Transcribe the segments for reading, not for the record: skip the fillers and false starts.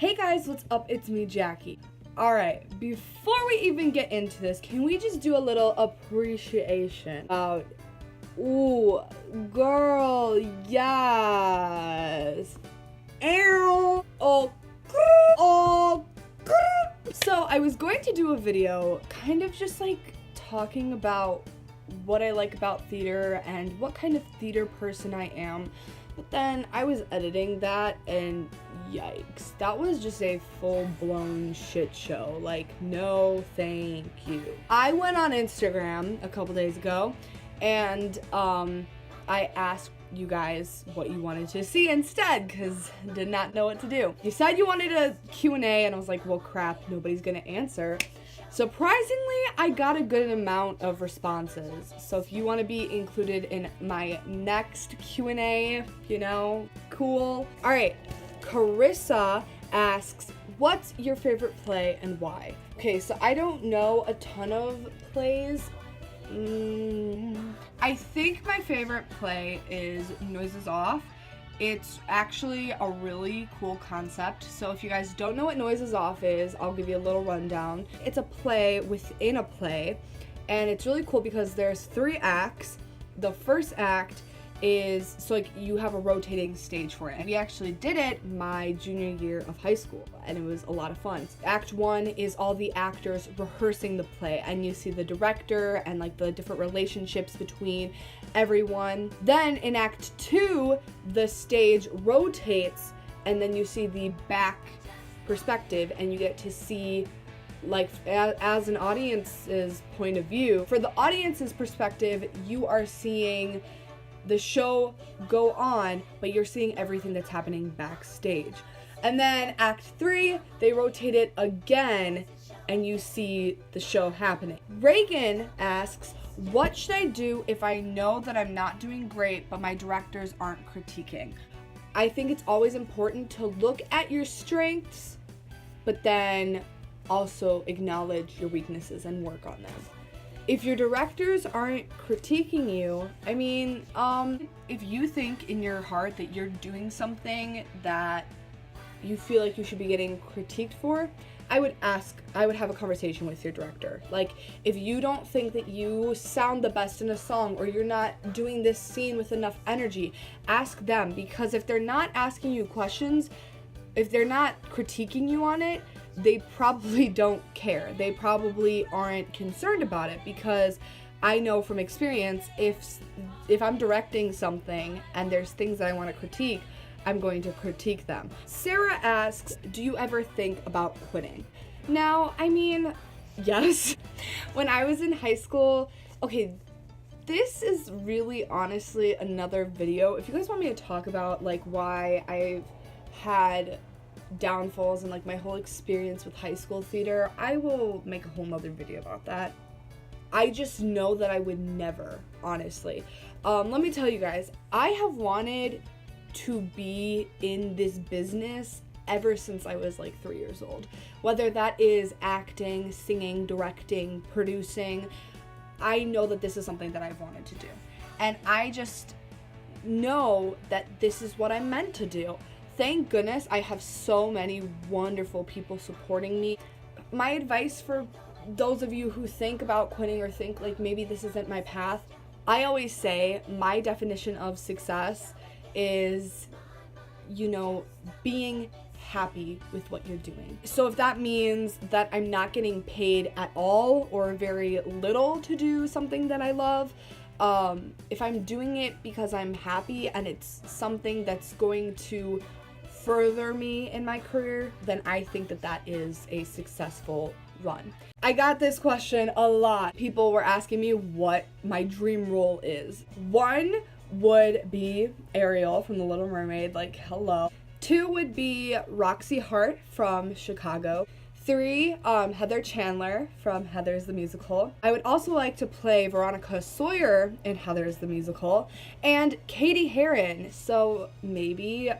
Hey guys, what's up? It's me, Jackie. Alright, before we even get into this, can we just do a little appreciation about, ooh, girl, yes. So I was going to do a video kind of just like talking about what I like about theater and what kind of theater person I am. But then I was editing that and yikes, that was just a full-blown shit show. Like, no thank you. I went on Instagram a couple days ago and I asked you guys what you wanted to see instead because I did not know what to do. You said you wanted a Q&A and I was like, well crap, nobody's gonna answer. Surprisingly, I got a good amount of responses. So if you want to be included in my next Q&A, you know, cool. All right, Carissa asks, what's your favorite play and why? Okay, so I don't know a ton of plays. I think my favorite play is Noises Off. It's actually a really cool concept. So if you guys don't know what Noises Off is, I'll give you a little rundown. It's a play within a play, and it's really cool because there's 3 acts. The first act is, so like you have a rotating stage for it. And we actually did it my junior year of high school, and it was a lot of fun. Act 1 is all the actors rehearsing the play, and you see the director and like the different relationships between everyone. Then in Act 2, the stage rotates, and then you see the back perspective, and you get to see like as an audience's point of view. For the audience's perspective, you are seeing the show go on, but you're seeing everything that's happening backstage. And then Act 3, they rotate it again, and you see the show happening. Reagan asks, what should I do if I know that I'm not doing great, but my directors aren't critiquing? I think it's always important to look at your strengths, but then also acknowledge your weaknesses and work on them. If your directors aren't critiquing you, I mean, if you think in your heart that you're doing something that you feel like you should be getting critiqued for, I would have a conversation with your director. Like, if you don't think that you sound the best in a song, or you're not doing this scene with enough energy, ask them, because if they're not asking you questions, if they're not critiquing you on it, they probably don't care. They probably aren't concerned about it, because I know from experience, if I'm directing something and there's things that I want to critique, I'm going to critique them. Sarah asks, do you ever think about quitting? Now, I mean, yes. When I was in high school, okay, this is really honestly another video. If you guys want me to talk about like why I've had downfalls and like my whole experience with high school theater, I will make a whole nother video about that. I just know that I would never, honestly. Let me tell you guys, I have wanted to be in this business ever since I was like 3 years old. Whether that is acting, singing, directing, producing, I know that this is something that I've wanted to do. And I just know that this is what I'm meant to do. Thank goodness I have so many wonderful people supporting me. My advice for those of you who think about quitting or think like maybe this isn't my path, I always say my definition of success is, you know, being happy with what you're doing. So if that means that I'm not getting paid at all or very little to do something that I love, if I'm doing it because I'm happy and it's something that's going to further me in my career, then I think that that is a successful run. I got this question a lot. People were asking me what my dream role is. 1 would be Ariel from The Little Mermaid, like hello. 2 would be Roxy Hart from Chicago. 3, Heather Chandler from Heather's the Musical. I would also like to play Veronica Sawyer in Heather's the Musical, and Katie Heron. So maybe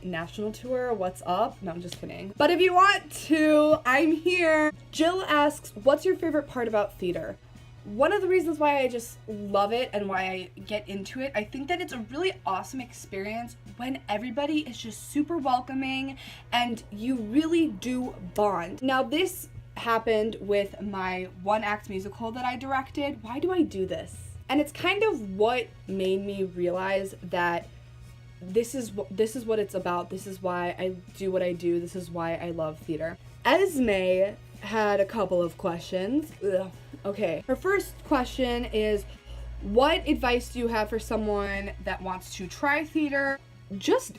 national tour, what's up? No, I'm just kidding. But if you want to, I'm here. Jill asks, what's your favorite part about theater? One of the reasons why I just love it and why I get into it, I think that it's a really awesome experience when everybody is just super welcoming and you really do bond. Now this happened with my one-act musical that I directed. Why do I do this? And it's kind of what made me realize that this is what it's about. This is why I do what I do. This is why I love theater. Esme had a couple of questions. Ugh. Okay, her first question is, what advice do you have for someone that wants to try theater? Just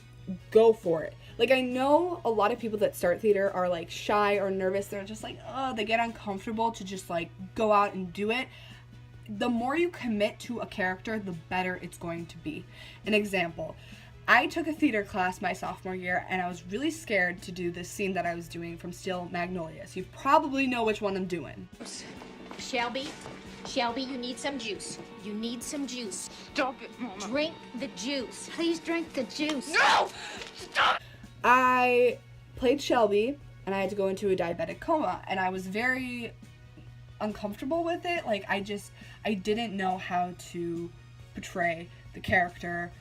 go for it. Like, I know a lot of people that start theater are like shy or nervous. They're just like, oh, they get uncomfortable to just like go out and do it. The more you commit to a character, the better it's going to be. An example, I took a theater class my sophomore year and I was really scared to do this scene that I was doing from Steel Magnolias. You probably know which one I'm doing. Shelby, you need some juice. You need some juice. Stop it, Mama. Drink the juice. Please drink the juice. No! Stop! I played Shelby and I had to go into a diabetic coma and I was very uncomfortable with it. Like, I didn't know how to portray the character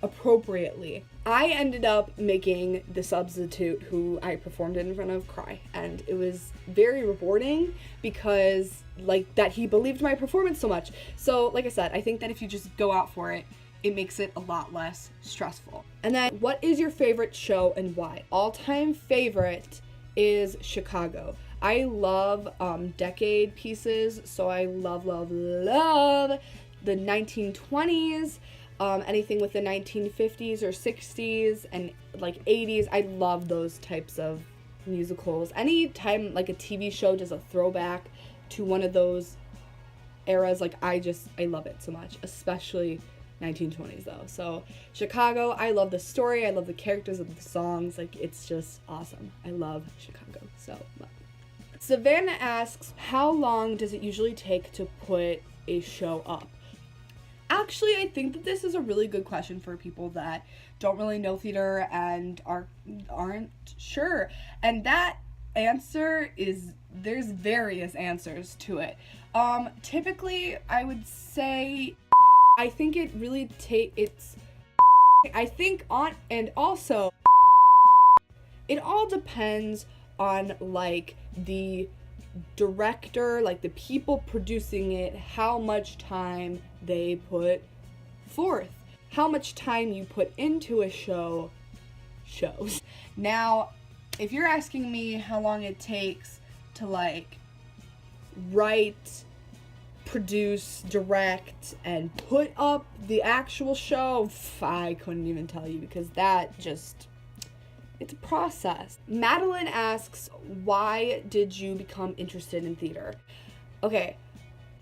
appropriately. I ended up making the substitute who I performed in front of cry, and it was very rewarding because like that he believed my performance so much. So like I said, I think that if you just go out for it, it makes it a lot less stressful. And then, what is your favorite show and why? All-time favorite is Chicago. I love decade pieces, so I love the 1920s. Anything with the 1950s or 60s and like 80s, I love those types of musicals. Anytime like a TV show does a throwback to one of those eras, like I love it so much, especially 1920s though. So Chicago, I love the story, I love the characters of the songs, like it's just awesome. I love Chicago so much. Savannah asks, how long does it usually take to put a show up? Actually, I think that this is a really good question for people that don't really know theater and aren't sure. And that answer is, there's various answers to it. Typically, I would say, I think it really also, it all depends on like the director, like the people producing it, how much time they put forth, how much time you put into a show shows. Now, if you're asking me how long it takes to like write, produce, direct, and put up the actual show, I couldn't even tell you because that just, it's a process. Madeline asks, why did you become interested in theater? Okay,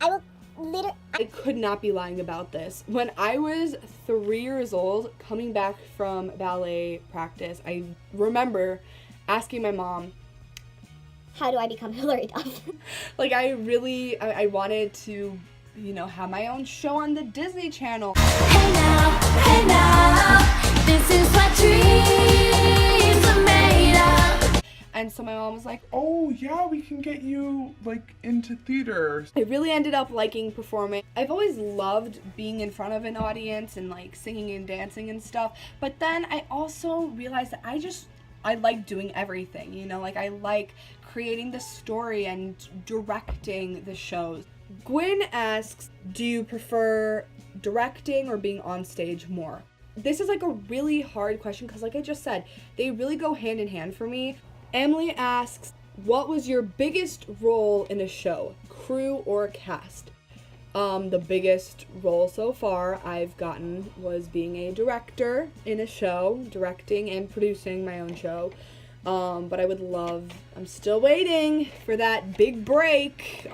I could not be lying about this. When I was 3 years old, coming back from ballet practice, I remember asking my mom, how do I become Hillary Duff? like I wanted to, have my own show on the Disney Channel. Hey now, this is what dreams are made of. And so my mom was like, Oh, yeah, we can get you, like, into theater. I really ended up liking performing. I've always loved being in front of an audience and like singing and dancing and stuff. But then I also realized that I like doing everything, like I like creating the story and directing the shows. Gwen asks, do you prefer directing or being on stage more? This is like a really hard question because like I just said, they really go hand in hand for me. Emily asks, what was your biggest role in a show, crew or cast? The biggest role so far I've gotten was being a director in a show, directing and producing my own show. But I'm still waiting for that big break.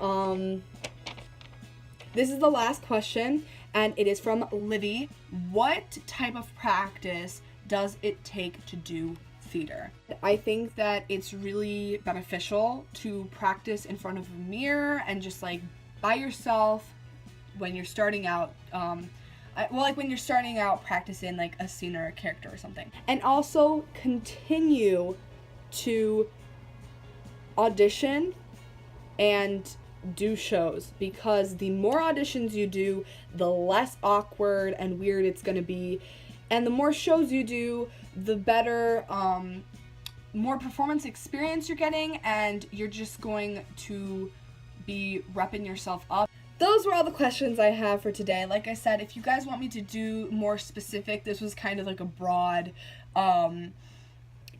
This is the last question, and it is from Livy. What type of practice does it take to do theater? I think that it's really beneficial to practice in front of a mirror and just like by yourself when you're starting out. When you're starting out practicing like a scene or a character or something. And also continue to audition and do shows, because the more auditions you do, the less awkward and weird it's gonna be, And the more shows you do, the better, more performance experience you're getting, and you're just going to be repping yourself up. Those were all the questions I have for today. Like I said, if you guys want me to do more specific, this was kind of like a broad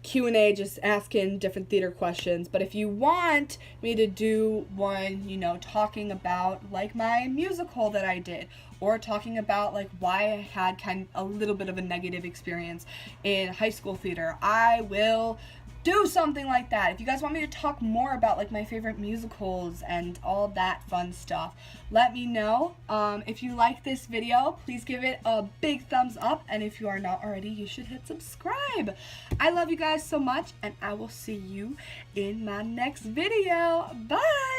Q&A, just asking different theater questions. But if you want me to do one, you know, talking about like my musical that I did, or talking about like why I had kind of a little bit of a negative experience in high school theater, I will do something like that. If you guys want me to talk more about like my favorite musicals and all that fun stuff, let me know. If you like this video, please give it a big thumbs up, and if you are not already, you should hit subscribe. I love you guys so much, and I will see you in my next video. Bye!